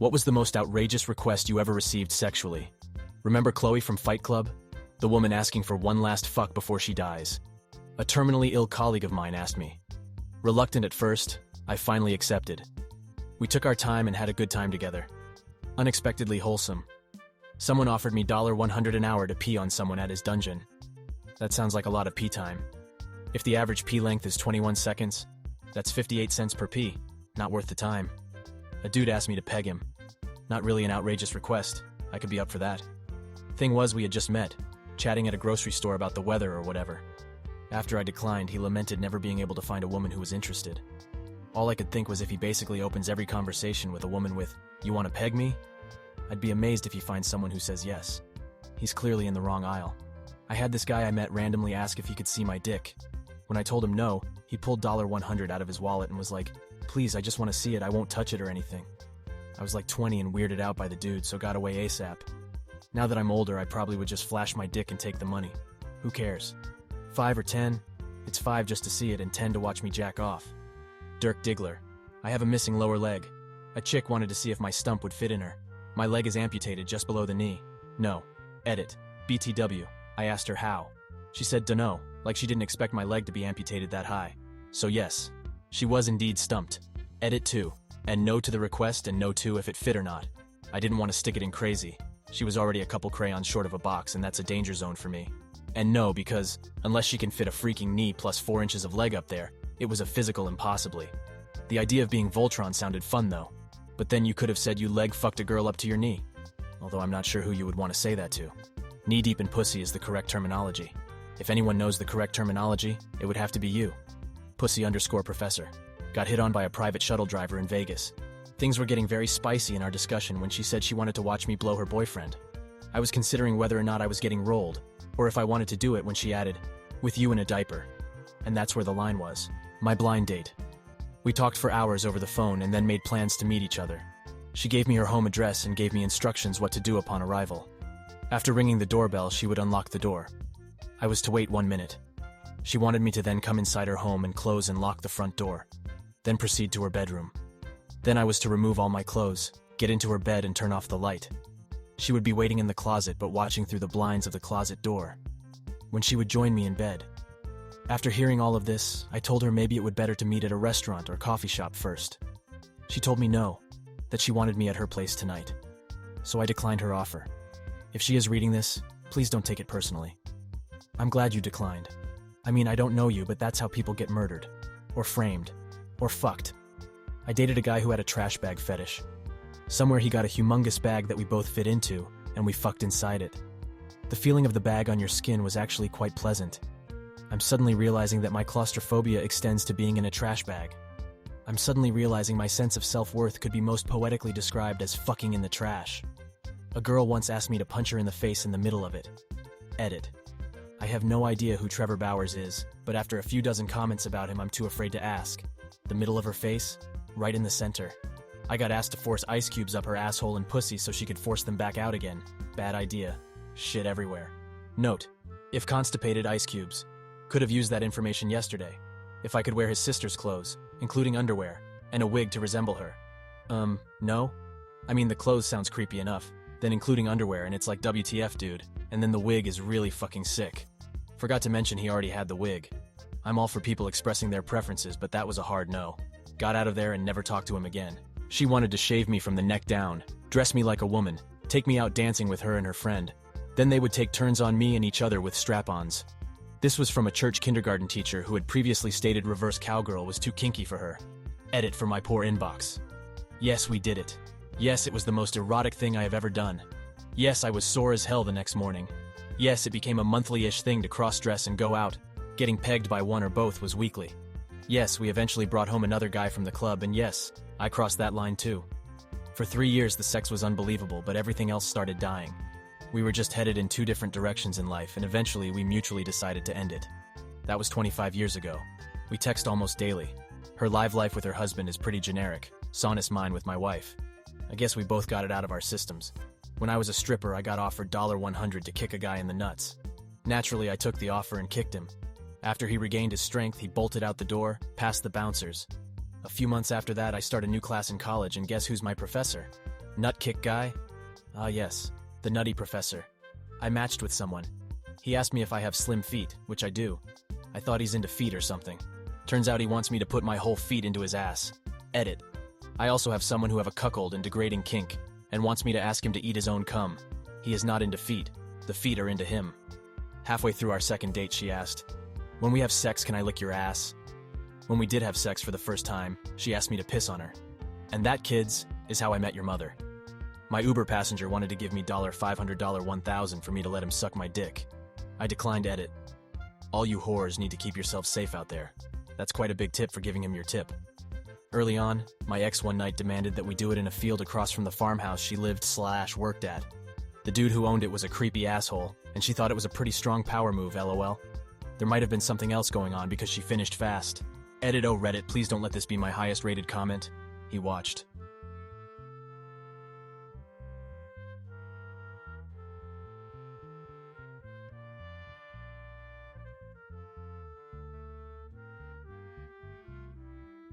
What was the most outrageous request you ever received sexually? Remember Chloe from Fight Club? The woman asking for one last fuck before she dies. A terminally ill colleague of mine asked me. Reluctant at first, I finally accepted. We took our time and had a good time together. Unexpectedly wholesome. Someone offered me $100 an hour to pee on someone at his dungeon. That sounds like a lot of pee time. If the average pee length is 21 seconds, that's 58 cents per pee. Not worth the time. A dude asked me to peg him. Not really an outrageous request. I could be up for that. Thing was, we had just met, chatting at a grocery store about the weather or whatever. After I declined, he lamented never being able to find a woman who was interested. All I could think was if he basically opens every conversation with a woman with, "You wanna peg me?" I'd be amazed if he finds someone who says yes. He's clearly in the wrong aisle. I had this guy I met randomly ask if he could see my dick. When I told him no, he pulled $100 out of his wallet and was like, "Please, I just want to see it, I won't touch it or anything." I was like 20 and weirded out by the dude, so got away ASAP. Now that I'm older, I probably would just flash my dick and take the money. Who cares? 5 or 10? It's 5 just to see it and 10 to watch me jack off. Dirk Diggler. I have a missing lower leg. A chick wanted to see if my stump would fit in her. My leg is amputated just below the knee. No. Edit. BTW. I asked her how. She said dunno, like she didn't expect my leg to be amputated that high. So yes, she was indeed stumped. Edit 2. And no to the request and no to if it fit or not. I didn't want to stick it in crazy. She was already a couple crayons short of a box and that's a danger zone for me. And no, because unless she can fit a freaking knee plus 4 inches of leg up there, it was a physical impossibly. The idea of being Voltron sounded fun though. But then you could have said you leg fucked a girl up to your knee. Although I'm not sure who you would want to say that to. Knee deep in pussy is the correct terminology. If anyone knows the correct terminology, it would have to be you. Pussy_professor. Got hit on by a private shuttle driver in Vegas. Things were getting very spicy in our discussion when she said she wanted to watch me blow her boyfriend. I was considering whether or not I was getting rolled, or if I wanted to do it when she added, "With you in a diaper." And that's where the line was. My blind date. We talked for hours over the phone and then made plans to meet each other. She gave me her home address and gave me instructions what to do upon arrival. After ringing the doorbell, she would unlock the door. I was to wait 1 minute. She wanted me to then come inside her home and close and lock the front door, then proceed to her bedroom. Then I was to remove all my clothes, get into her bed and turn off the light. She would be waiting in the closet but watching through the blinds of the closet door. When she would join me in bed. After hearing all of this, I told her maybe it would better to meet at a restaurant or coffee shop first. She told me no, that she wanted me at her place tonight. So I declined her offer. If she is reading this, please don't take it personally. I'm glad you declined. I mean, I don't know you, but that's how people get murdered. Or framed. Or fucked. I dated a guy who had a trash bag fetish. Somewhere he got a humongous bag that we both fit into, and we fucked inside it. The feeling of the bag on your skin was actually quite pleasant. I'm suddenly realizing that my claustrophobia extends to being in a trash bag. I'm suddenly realizing my sense of self-worth could be most poetically described as fucking in the trash. A girl once asked me to punch her in the face in the middle of it. Edit. I have no idea who Trevor Bowers is, but after a few dozen comments about him, I'm too afraid to ask. The middle of her face? Right in the center. I got asked to force ice cubes up her asshole and pussy so she could force them back out again. Bad idea. Shit everywhere. Note: if constipated, ice cubes. Could have used that information yesterday. If I could wear his sister's clothes, including underwear, and a wig to resemble her. No? I mean, the clothes sounds creepy enough. Then including underwear, and it's like WTF, dude. And then the wig is really fucking sick. Forgot to mention he already had the wig. I'm all for people expressing their preferences, but that was a hard no. Got out of there and never talked to him again. She wanted to shave me from the neck down, dress me like a woman, take me out dancing with her and her friend. Then they would take turns on me and each other with strap-ons. This was from a church kindergarten teacher who had previously stated reverse cowgirl was too kinky for her. Edit for my poor inbox. Yes, we did it. Yes, it was the most erotic thing I have ever done. Yes, I was sore as hell the next morning. Yes, it became a monthly-ish thing to cross-dress and go out. Getting pegged by one or both was weekly. Yes, we eventually brought home another guy from the club, and yes, I crossed that line too. For 3 years the sex was unbelievable, but everything else started dying. We were just headed in 2 different directions in life, and eventually we mutually decided to end it. That was 25 years ago. We text almost daily. Her live life with her husband is pretty generic. Sonus mine with my wife. I guess we both got it out of our systems. When I was a stripper, I got offered $100 to kick a guy in the nuts. Naturally, I took the offer and kicked him. After he regained his strength, he bolted out the door, past the bouncers. A few months after that, I start a new class in college, and guess who's my professor? Nut kick guy? Ah yes, the nutty professor. I matched with someone. He asked me if I have slim feet, which I do. I thought he's into feet or something. Turns out he wants me to put my whole feet into his ass. Edit. I also have someone who have a cuckold and degrading kink, and wants me to ask him to eat his own cum. He is not into feet. The feet are into him. Halfway through our second date, she asked, "When we have sex, can I lick your ass?" When we did have sex for the first time, she asked me to piss on her. And that, kids, is how I met your mother. My Uber passenger wanted to give me $500 $1,000 for me to let him suck my dick. I declined. Edit. All you whores need to keep yourselves safe out there. That's quite a big tip for giving him your tip. Early on, my ex one night demanded that we do it in a field across from the farmhouse she lived/worked at. The dude who owned it was a creepy asshole, and she thought it was a pretty strong power move, lol. There might have been something else going on because she finished fast. Edit. Oh Reddit, please don't let this be my highest rated comment. He watched.